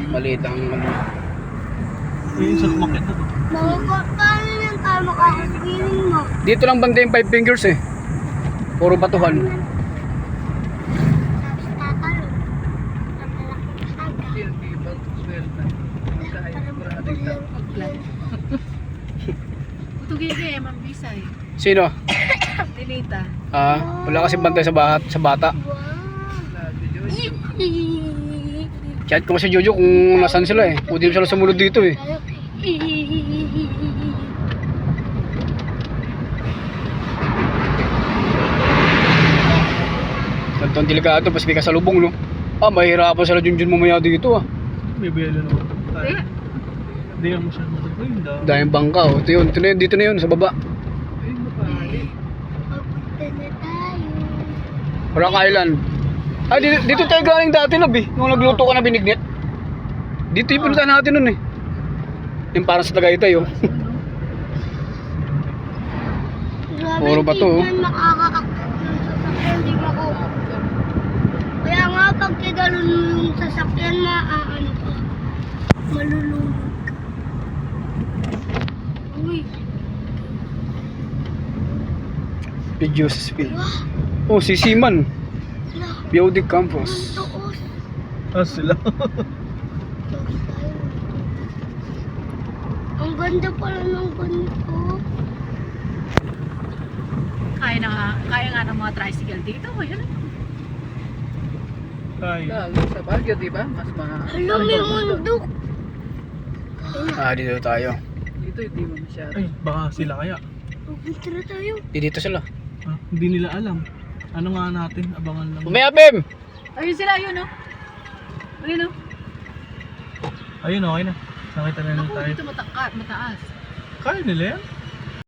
Maliit ang ano. Yung sa kumakit na to. Paano yung tama kakasigilin mo? Dito lang banda yung 5 fingers eh. Puro batuhan. Tapos tatalon. Ang malaking saga. Tugay ka eh, mambisay. Sino? Tinita. Wala kasi bantay sa bata. Wow. Chat ko si Jojo kung nasan sila eh. Pwede sila sumunod dito eh. Ganitong delikado, pas may kasalubong no. Mahirapan sila Junjun mamaya dito ah. May biyelo na. Eh? Hindi mo siya matagpuin daw. Dahil bangka oh. Ito yun, dito na yun sa baba. Papunta na tayo. Rock Island. Dito tayo galing dati na bi. Nung nagluto ka na binignit. Dito yung pinuntahan natin nun eh. Yung parang sa Tagaytay oh. Puro ba to? Grabe, makakakakot ng sasakyan, di ba ko? Kaya nga, pag kinalun mo yung sasakyan, maaano ka. Malulunod ka. Uy. Videos speed. Oh, si Siman. BOD Campus. Tuos. Sila. Ang ganda pala ng ganito. Kaya nga ng mga tricycle dito. Ayan. Kaya. Sa Baguio, di ba? Mas Hala, may mundo. Dito tayo. Dito hindi mo masyado. Ay, baka sila kaya. Pupunta na tayo. Dito sila. Hindi nila alam. Ano nga natin? Abangan lang. Umayabim! Ayun sila, ayun no? Ayun no? Ayun, okay na. Nakita na Ako tayo. dito mataas. Kaya nila yan?